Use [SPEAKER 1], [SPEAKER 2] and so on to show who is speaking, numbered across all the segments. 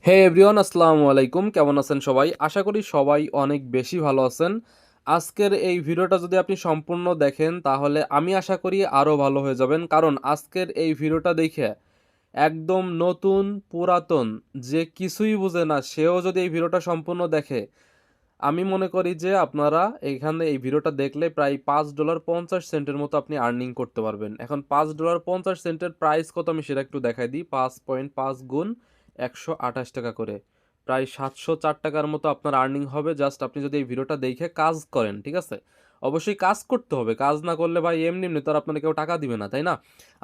[SPEAKER 1] হে everyone, আসসালামু আলাইকুম। কেমন আছেন সবাই? আশা করি সবাই অনেক বেশি ভালো আছেন। আজকের এই ভিডিওটা যদি আপনি সম্পূর্ণ দেখেন তাহলে আমি আশা করি আরও ভালো হয়ে যাবেন, কারণ আজকের এই ভিডিওটা দেখে একদম নতুন পুরাতন যে কিছুই বুঝে না সেও যদি এই ভিডিওটা সম্পূর্ণ দেখে, আমি মনে করি যে আপনারা এখানে এই ভিডিওটা দেখলে প্রায় $5.50 মতো আপনি আর্নিং করতে পারবেন। এখন $5.50 প্রাইস কত আমি সেটা একটু দেখাই দিই। 5.5 গুণ 128 টাকা করে, প্রায় 704 টাকার মতো আপনার আর্নিং হবে জাস্ট আপনি যদি এই ভিডিওটা দেখে কাজ করেন, ঠিক আছে? অবশ্যই কাজ করতে হবে, কাজ না করলে ভাই এমনি এমনি তো আর আপনাকে কেউ টাকা দিবে না, তাই না?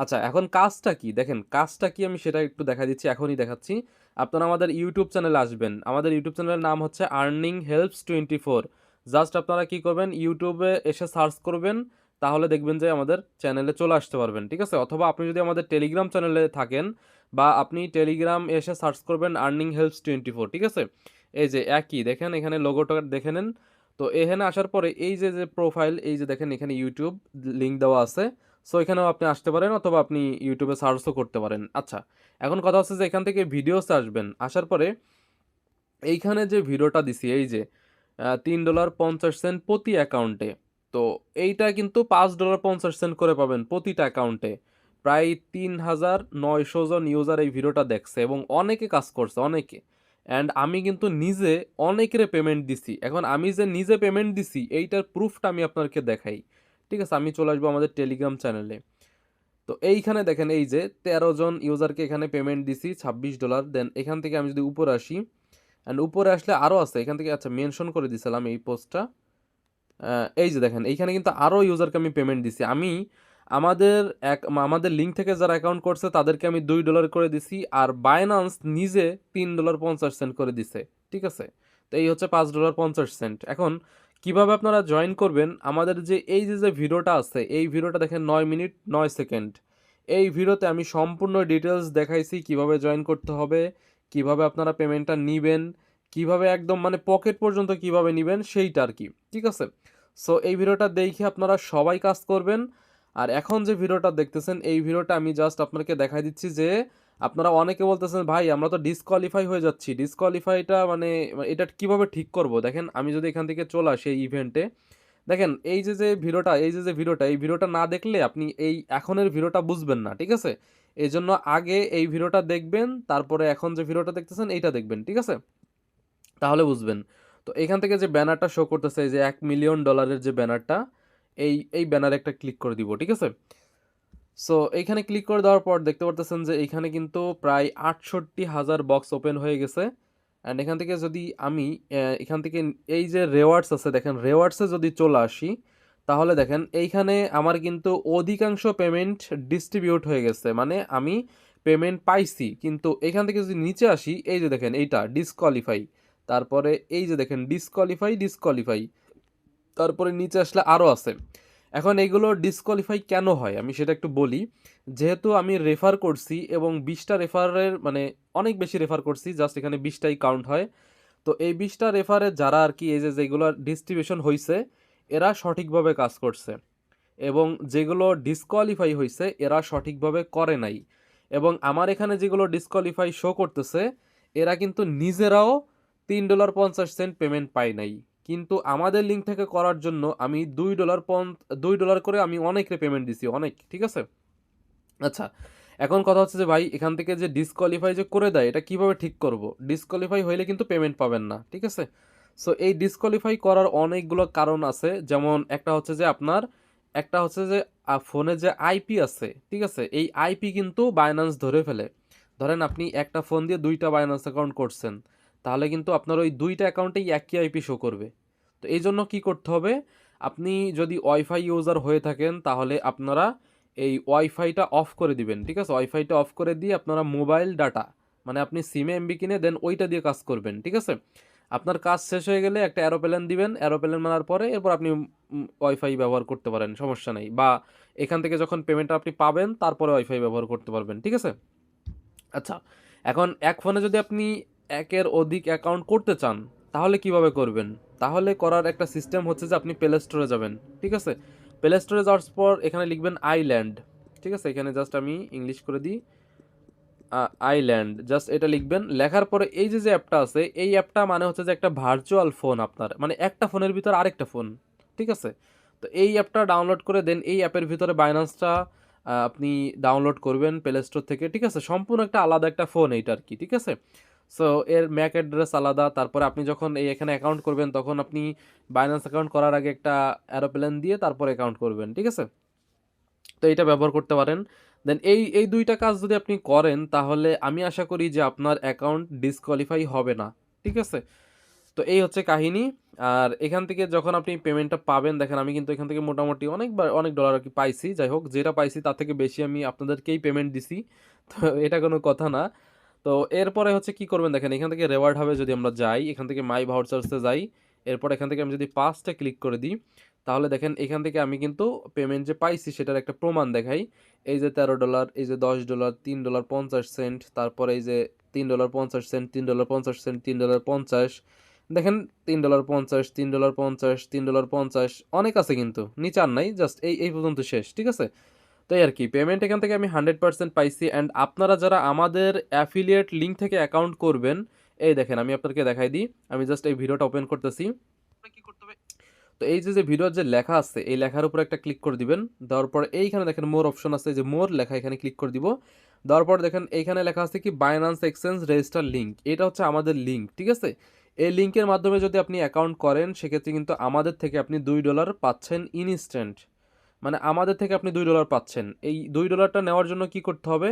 [SPEAKER 1] আচ্ছা, এখন কাজটা কি দেখেন, কাজটা কি আমি সেটা একটু দেখা দিচ্ছি, এখনই দেখাচ্ছি। আপনারা আমাদের ইউটিউব চ্যানেলে আসবেন। আমাদের ইউটিউব চ্যানেলের নাম হচ্ছে আর্নিং হেল্পস 24। জাস্ট আপনারা কি করবেন, ইউটিউবে এসে সার্চ করবেন, তাহলে দেখবেন যে আমাদের চ্যানেলে চলে আসতে পারবেন, ঠিক আছে? অথবা আপনি যদি আমাদের টেলিগ্রাম চ্যানেলে থাকেন, বা আপনি টেলিগ্রাম এসে সার্চ করবেন আর্নিং হেল্পস 24, ঠিক আছে? এই যে একই দেখেন, এখানে লোগোটা দেখে নেন। তো এখানে আসার পরে এই যে যে প্রোফাইল, এই যে দেখেন এখানে ইউটিউব লিঙ্ক দেওয়া আছে। সো এখানেও আপনি আসতে পারেন, অথবা আপনি ইউটিউবে সার্চও করতে পারেন। আচ্ছা, এখন কথা হচ্ছে যে এখান থেকে ভিডিওসে আসবেন, আসার পরে এইখানে যে ভিডিওটা দিছি, এই যে $3.50 প্রতি অ্যাকাউন্টে। তো এইটা কিন্তু $5.50 করে পাবেন প্রতিটা অ্যাকাউন্টে। প্রায় 3,900 জন ইউজার এই ভিডিওটা দেখছে এবং অনেকে কাজ করছে, অনেকে। অ্যান্ড আমি কিন্তু নিজে অনেকের পেমেন্ট দিছি। এখন আমি যে নিজে পেমেন্ট দিছি এইটার প্রুফটা আমি আপনাকে দেখাই, ঠিক আছে? আমি চলে আসবো আমাদের টেলিগ্রাম চ্যানেলে। তো এইখানে দেখেন, এই যে 13 জন ইউজারকে এখানে পেমেন্ট দিছি $26। দেন এখান থেকে আমি যদি উপরে আসি, অ্যান্ড উপরে আসলে আরও আছে এখান থেকে। আচ্ছা, মেনশন করে দিছিলাম এই পোস্টটা। এই যে দেখেন এইখানে কিন্তু আরও ইউজারকে আমি পেমেন্ট দিছি। আমি আমাদের আমাদের লিঙ্ক থেকে যারা অ্যাকাউন্ট করছে তাদেরকে আমি $2 করে দিছি, আর বাইনান্স নিজে $3.50 করে দিছে, ঠিক আছে? তো এই হচ্ছে $5.50। এখন কিভাবে আপনারা জয়েন করবেন, আমাদের যে এই যে যে ভিডিওটা আছে, এই ভিডিওটা দেখেন 9 মিনিট 9 সেকেন্ড। এই ভিডিওতে আমি সম্পূর্ণ ডিটেলস দেখাইছি কিভাবে জয়েন করতে হবে, কিভাবে আপনারা পেমেন্টটা নিবেন, কিভাবে একদম মানে পকেট পর্যন্ত কিভাবে নিবেন সেইটা আর কি, ঠিক আছে? সো এই ভিডিওটা দেখে আপনারা সবাই কাজ করবেন। আর এখন যে ভিডিওটা দেখতেছেন, এই ভিডিওটা আমি জাস্ট আপনাকে দেখাই দিচ্ছি যে আপনারা অনেকে বলতেছেন ভাই আমরা তো ডিসকোয়ালিফাই হয়ে যাচ্ছি, ডিসকোয়ালিফাইটা মানে এটা কিভাবে ঠিক করব। দেখেন আমি যদি এখান থেকে চলে আসি এই ইভেন্টে, দেখেন এই যে যে ভিডিওটা, এই যে যে ভিডিওটা, এই ভিডিওটা না দেখলে আপনি এই এখনের ভিডিওটা বুঝবেন না, ঠিক আছে? এই জন্য আগে এই ভিডিওটা দেখবেন, তারপরে এখন যে ভিডিওটা দেখতেছেন এইটা দেখবেন, ঠিক আছে? তাহলে বুঝবেন। তো এখান থেকে যে ব্যানারটা শো করতেছে, এই যে $1 মিলিয়ন যে ব্যানারটা, এই ব্যানারে একটা ক্লিক করে দিব, ঠিক আছে? সো এইখানে ক্লিক করে দেওয়ার পর দেখতে পারতেছেন যে এইখানে কিন্তু প্রায় 68,000 বক্স ওপেন হয়ে গেছে। অ্যান্ড এখান থেকে যদি আমি এখান থেকে এই যে রেওয়ার্ডস আছে, দেখেন রেওয়ার্ডসে যদি চলে আসি, তাহলে দেখেন এইখানে আমার কিন্তু অধিকাংশ পেমেন্ট ডিস্ট্রিবিউট হয়ে গেছে, মানে আমি পেমেন্ট পাইছি। কিন্তু এখান থেকে যদি নিচে আসি, এই যে দেখেন এইটা ডিসকোয়ালিফাই, তারপরে এই যে দেখেন ডিসকোয়ালিফাই ডিসকোয়ালিফাই, তারপরে নিচে আসলে আরও আছে। এখন এইগুলো ডিসকোয়ালিফাই কেন হয় আমি সেটা একটু বলি। যেহেতু আমি রেফার করছি এবং 20টা রেফারের মানে অনেক বেশি রেফার করছি, জাস্ট এখানে 20টাই কাউন্ট হয়। তো এই 20টা রেফারে যারা আর কি এই যে যেগুলো ডিস্ট্রিবিউশন হয়েছে, এরা সঠিকভাবে কাজ করছে, এবং যেগুলো ডিসকোয়ালিফাই হয়েছে এরা সঠিকভাবে করে নাই। এবং আমার এখানে যেগুলো ডিসকোয়ালিফাই শো করতেছে, এরা কিন্তু নিজেরাও $3.50 পেমেন্ট পায় নাই। কিন্তু আমাদের লিঙ্ক থেকে করার জন্য আমি $2 করে আমি অনেকরে পেমেন্ট দিছি, অনেক, ঠিক আছে? আচ্ছা, এখন কথা হচ্ছে যে ভাই এখান থেকে যে ডিসকোয়ালিফাই যে করে দেয় এটা কিভাবে ঠিক করব? ডিসকোয়ালিফাই হইলে কিন্তু পেমেন্ট পাবেন না, ঠিক আছে? সো এই ডিসকোয়ালিফাই করার অনেকগুলো কারণ আছে। যেমন একটা হচ্ছে যে আপনার, একটা হচ্ছে যে ফোনে যে আইপি আছে, ঠিক আছে? এই আইপি কিন্তু বাইন্যান্স ধরে ফেলে। ধরেন আপনি একটা ফোন দিয়ে দুইটা বাইন্যান্স অ্যাকাউন্ট করছেন, তাহলে কিন্তু আপনার ওই দুইটা অ্যাকাউন্টেই একই আইপি শো করবে। তো এই জন্য কী করতে হবে, আপনি যদি ওয়াইফাই ইউজার হয়ে থাকেন তাহলে আপনারা এই ওয়াইফাইটা অফ করে দিবেন, ঠিক আছে? ওয়াইফাইটা অফ করে দিয়ে আপনারা মোবাইল ডাটা, মানে আপনি সিমে এমবি কিনে দেন ওইটা দিয়ে কাজ করবেন, ঠিক আছে? আপনার কাজ শেষ হয়ে গেলে একটা অ্যারোপ্লেন দিবেন, অ্যারোপ্লেন মারার পরে এরপর আপনি ওয়াইফাই ব্যবহার করতে পারেন, সমস্যা নেই। বা এখান থেকে যখন পেমেন্টটা আপনি পাবেন তারপরে ওয়াইফাই ব্যবহার করতে পারবেন, ঠিক আছে? আচ্ছা, এখন এক ফোনে যদি আপনি একের অধিক অ্যাকাউন্ট করতে চান, তাহলে কিভাবে করবেন? তাহলে করার একটা সিস্টেম হচ্ছে যে আপনি প্লে স্টোরে যাবেন, ঠিক আছে? প্লে স্টোরে যাওয়ার পর এখানে লিখবেন আইল্যান্ড, ঠিক আছে? এখানে জাস্ট আমি ইংলিশ করে দিই, আইল্যান্ড জাস্ট এটা লিখবেন। লেখার পরে এই যে অ্যাপটা আছে, এই অ্যাপটা মানে হচ্ছে যে একটা ভার্চুয়াল ফোন আপনার, মানে একটা ফোনের ভিতর আরেকটা ফোন, ঠিক আছে? তো এই অ্যাপটা ডাউনলোড করে দেন, এই অ্যাপের ভিতরে বাইন্যান্সটা আপনি ডাউনলোড করবেন প্লে স্টোর থেকে, ঠিক আছে? সম্পূর্ণ একটা আলাদা একটা ফোন এইটা আর কি, ঠিক আছে? সো এর ম্যাক অ্যাড্রেস আলাদা। তারপরে আপনি যখন এই এখানে অ্যাকাউন্ট করবেন তখন আপনি বাইন্যান্স অ্যাকাউন্ট করার আগে একটা অ্যারোপ্লেন দিয়ে তারপর অ্যাকাউন্ট করবেন, ঠিক আছে? তো এইটা ব্যবহার করতে পারেন। দেন এই ২ টা কাজ যদি আপনি করেন তাহলে আমি আশা করি যে আপনার অ্যাকাউন্ট ডিসকোয়ালিফাই হবে না। ঠিক আছে? তো এই হচ্ছে কাহিনী। আর এখান থেকে যখন আপনি পেমেন্টটা পাবেন, দেখেন আমি কিন্তু এখান থেকে মোটামুটি অনেকবার অনেক ডলার আরকি পাইছি। যাই হোক, যেটা পাইছি তার থেকে বেশি আমি আপনাদেরকেই পেমেন্ট দিছি। তো এটা কোনো কথা না। তো এরপরে হচ্ছে কি করবেন, দেখেন এখান থেকে রিওয়ার্ড হবে যদি আমরা যাই, এখান থেকে মাই ভাউচারসে যাই। এরপর এখান থেকে আমি যদি ৫ টা ক্লিক করে দিই, তাহলে দেখেন এখান থেকে আমি কিন্তু পেমেন্ট যে পাইছি সেটার একটা প্রমাণ দেখাই। এই যে $১৩, এই যে $১০, $৩.৫০, তারপরে এই যে $৩.৫০, $৩.৫০, $৩.৫০, দেখেন $৩.৫০, $৩.৫০, $3.50 অনেক আছে কিন্তু। নিচে আর নাই, জাস্ট এই পর্যন্ত শেষ। ঠিক আছে? তো এই আরকি। পেমেন্ট এখান থেকে আমি 100% পাইছি। অ্যান্ড আপনারা যারা আমাদের অ্যাফিলিয়েট লিঙ্ক থেকে অ্যাকাউন্ট করবেন, এই দেখেন আমি আপনাদেরকে দেখাই দিই। আমি জাস্ট এই ভিডিওটা ওপেন করতেছি। কি করতে হবে? তো এই যে ভিডিওর যে লেখা আছে, এই লেখার উপর একটা ক্লিক করে দিবেন। দেওয়ার পর এইখানে দেখেন মোর অপশন আছে, এই যে মোর লেখা, এখানে ক্লিক করে দিব। দেওয়ার পর দেখেন এইখানে লেখা আছে কি বাইন্যান্স এক্সচেঞ্জ রেজিস্টার লিঙ্ক। এটা হচ্ছে আমাদের লিঙ্ক, ঠিক আছে? এই লিঙ্কের মাধ্যমে যদি আপনি অ্যাকাউন্ট করেন সেক্ষেত্রে কিন্তু আমাদের থেকে আপনি $2 পাচ্ছেন ইনস্ট্যান্ট। মানে আমাদের থেকে আপনি $2 পাচ্ছেন। এই $2টা নেওয়ার জন্য কি করতে হবে?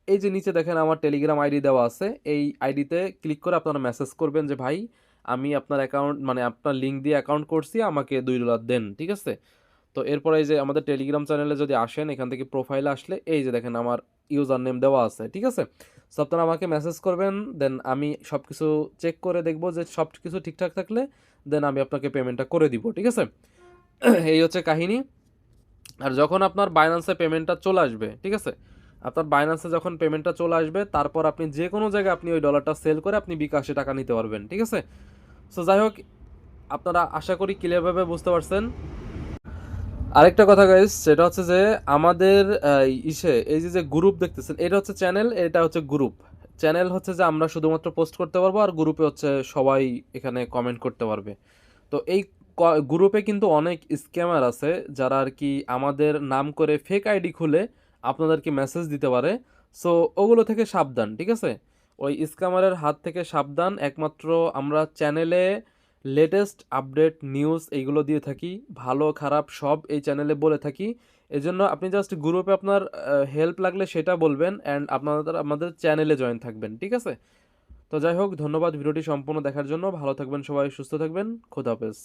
[SPEAKER 1] এই যে নিচে দেখেন আমার টেলিগ্রাম আইডি দেওয়া আছে। এই আইডিতে ক্লিক করে আপনারা মেসেজ করবেন যে ভাই আমি আপনার অ্যাকাউন্ট মানে আপনার লিঙ্ক দিয়ে অ্যাকাউন্ট করছি, আমাকে $2 দেন। ঠিক আছে? তো এরপরে এই যে আমাদের টেলিগ্রাম চ্যানেলে যদি আসেন, এখান থেকে প্রোফাইলে আসলে এই যে দেখেন আমার ইউজার নেম দেওয়া আছে। ঠিক আছে? সো আপনারা আমাকে মেসেজ করবেন, দেন আমি সবকিছু চেক করে দেখব যে সবকিছু ঠিকঠাক থাকলে দেন আমি আপনাকে পেমেন্টটা করে দিব। ঠিক আছে? এই হচ্ছে কাহিনী। আর যখন আপনার বাইন্যান্সে পেমেন্টটা চলে আসবে, ঠিক আছে? আপনার বাইন্যান্সে যখন পেমেন্টটা চলে আসবে তারপর আপনি যে কোনো জায়গায় আপনি ওই ডলারটা সেল করে আপনি বিকাশে টাকা নিতে পারবেন। ঠিক আছে? সো যাই হোক, আপনারা আশা করি ক্লিয়ারভাবে বুঝতে পারছেন। আরেকটা কথা গাইস, সেটা হচ্ছে যে আমাদের এই যে গ্রুপ দেখতেছেন, এটা হচ্ছে চ্যানেল, এটা হচ্ছে গ্রুপ। চ্যানেল হচ্ছে যে আমরা শুধুমাত্র পোস্ট করতে পারবো, আর গ্রুপে হচ্ছে সবাই এখানে কমেন্ট করতে পারবে। তো এই গ্রুপে কিন্তু অনেক স্ক্যামার আছে যারা আর কি আমাদের নাম করে ফেক আইডি খুলে আপনাদেরকে মেসেজ দিতে পারে। সো ওগুলো থেকে সাবধান, ঠিক আছে? ওই স্ক্যামারের হাত থেকে সাবধান। একমাত্র আমরা চ্যানেলে লেটেস্ট আপডেট নিউজ এইগুলো দিয়ে থাকি, ভালো খারাপ সব এই চ্যানেলে বলে থাকি। এজন্য আপনি জাস্ট গ্রুপে আপনার হেল্প লাগলে সেটা বলবেন, অ্যান্ড আপনাদের আমাদের চ্যানেলে জয়েন থাকবেন, ঠিক আছে? তো যাই হোক, ধন্যবাদ ভিডিওটি সম্পূর্ণ দেখার জন্য। ভালো থাকবেন সবাই, সুস্থ থাকবেন। খোদা হাফেজ।